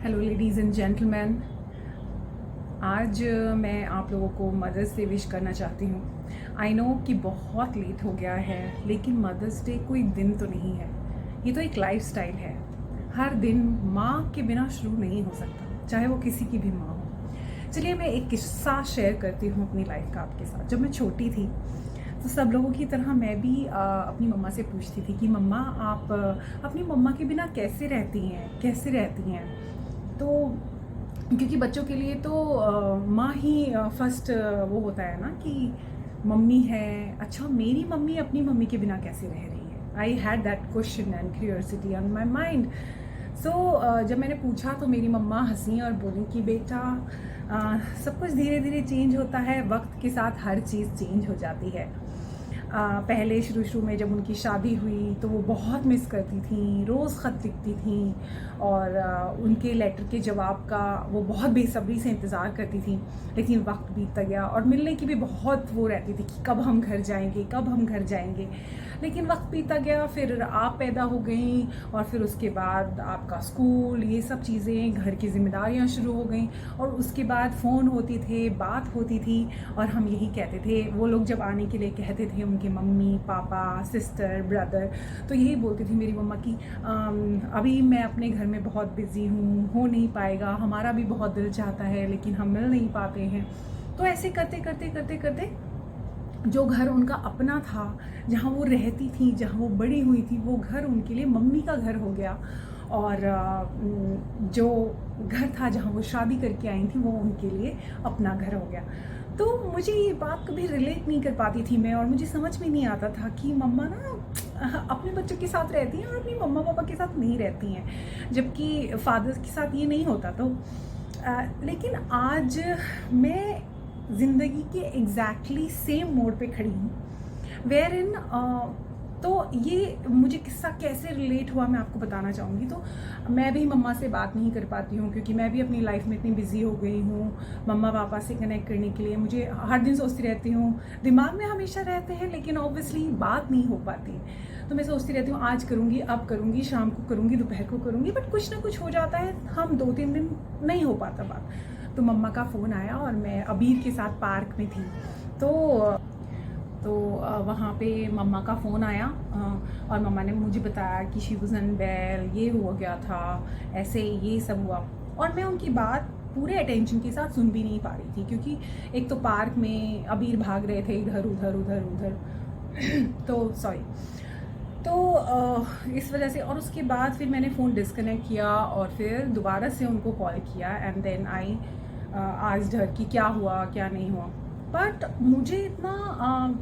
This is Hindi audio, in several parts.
Hello ladies and gentleman. आज मैं आप लोगों को मदर्स डे विश करना चाहती हूँ। आई नो कि बहुत लेट हो गया है, लेकिन मदर्स डे कोई दिन तो नहीं है, ये तो एक लाइफ स्टाइल है। हर दिन माँ के बिना शुरू नहीं हो सकता, चाहे वो किसी की भी माँ हो। चलिए मैं एक किस्सा शेयर करती हूँ अपनी लाइफ का आपके साथ। जब मैं छोटी थी तो सब लोगों की तरह मैं भी अपनी मम्मा से पूछती थी कि मम्मा आप अपनी मम्मा के बिना कैसे रहती हैं। तो क्योंकि बच्चों के लिए तो माँ ही फर्स्ट वो होता है ना कि मम्मी है। अच्छा, मेरी मम्मी अपनी मम्मी के बिना कैसे रह रही है? I had that question and curiosity on my mind. So जब मैंने पूछा तो मेरी मम्मा हंसी और बोली कि बेटा सब कुछ धीरे धीरे चेंज होता है, वक्त के साथ हर चीज़ चेंज हो जाती है। पहले शुरू में जब उनकी शादी हुई तो वो बहुत मिस करती थी, रोज़ ख़त लिखती थी और उनके लेटर के जवाब का वो बहुत बेसब्री से इंतज़ार करती थी। लेकिन वक्त बीतता गया और मिलने की भी बहुत वो रहती थी कि कब हम घर जाएंगे। लेकिन वक्त बीतता गया, फिर आप पैदा हो गई और फिर उसके बाद आपका स्कूल, ये सब चीज़ें, घर की जिम्मेदारियाँ शुरू हो गई और उसके बाद फ़ोन होती थे, बात होती थी और हम यही कहते थे। वो लोग जब आने के लिए कहते थे, उनके मम्मी पापा सिस्टर ब्रदर, तो यही बोलती थी मेरी मम्मा कि अभी मैं अपने घर में बहुत बिज़ी हूँ, हो नहीं पाएगा, हमारा भी बहुत दिल चाहता है लेकिन हम मिल नहीं पाते हैं। तो ऐसे करते जो घर उनका अपना था, जहाँ वो रहती थी, जहाँ वो बड़ी हुई थी, वो घर उनके लिए मम्मी का घर हो गया। और जो घर था जहाँ वो शादी करके आई थी, वो उनके लिए अपना घर हो गया। तो मुझे ये बात कभी रिलेट नहीं कर पाती थी मैं, और मुझे समझ में नहीं आता था कि मम्मा ना अपने बच्चों के साथ रहती हैं और अपनी मम्मा पापा के साथ नहीं रहती हैं, जबकि फादर के साथ ये नहीं होता। तो लेकिन आज मैं ज़िंदगी के एग्जैक्टली सेम मोड पे खड़ी हूँ, वेयर इन तो ये मुझे किस्सा कैसे रिलेट हुआ मैं आपको बताना चाहूँगी। तो मैं भी मम्मा से बात नहीं कर पाती हूँ क्योंकि मैं भी अपनी लाइफ में इतनी बिजी हो गई हूँ। मम्मा पापा से कनेक्ट करने के लिए मुझे हर दिन सोचती रहती हूँ, दिमाग में हमेशा रहते हैं लेकिन ऑब्वियसली बात नहीं हो पाती। तो मैं सोचती रहती हूँ आज करूँगी, अब करूँगी, शाम को करूँगी, दोपहर को करूँगी, बट कुछ ना कुछ हो जाता है, हम 2-3 दिन नहीं हो पाता बात। तो मम्मा का फ़ोन आया और मैं अबीर के साथ पार्क में थी। तो वहाँ पे मम्मा का फ़ोन आया और मम्मा ने मुझे बताया कि शी वाज़ अनवेल, ये हो गया था, ऐसे ये सब हुआ। और मैं उनकी बात पूरे अटेंशन के साथ सुन भी नहीं पा रही थी क्योंकि एक तो पार्क में अबीर भाग रहे थे इधर उधर तो सॉरी। तो इस वजह से, और उसके बाद फिर मैंने फ़ोन डिस्कनेक्ट किया और फिर दोबारा से उनको कॉल किया and then I asked her कि क्या हुआ क्या नहीं हुआ। बट मुझे इतना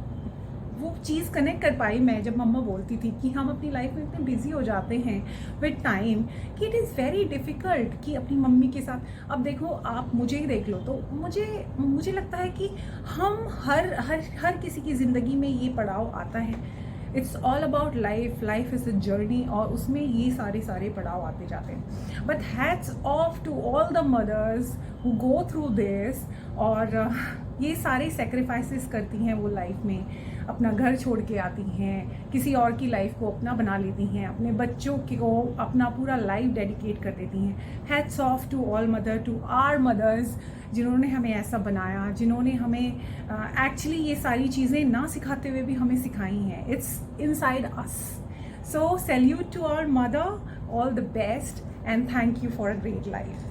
वो चीज़ कनेक्ट कर पाई मैं जब मम्मा बोलती थी कि हम अपनी लाइफ में इतने बिजी हो जाते हैं विद टाइम कि इट इज़ वेरी डिफ़िकल्ट कि अपनी मम्मी के साथ। अब देखो, आप मुझे ही देख लो तो मुझे लगता है कि हम हर किसी की ज़िंदगी में ये पड़ाव आता है। It's all about life is a journey और उसमें ये सारे पड़ाव आते जाते हैं। But hats off to all the mothers who go through this और ये सारे सेक्रीफाइसेस करती हैं वो लाइफ में, अपना घर छोड़ के आती हैं, किसी और की लाइफ को अपना बना लेती हैं, अपने बच्चों को अपना पूरा लाइफ डेडिकेट कर देती हैं। Hats off to all mother, to our mothers, जिन्होंने हमें ऐसा बनाया, जिन्होंने हमें एक्चुअली ये सारी चीज़ें ना सिखाते हुए भी हमें सिखाई हैं। It's inside us. So salute to our mother, all the best and thank you for a great life.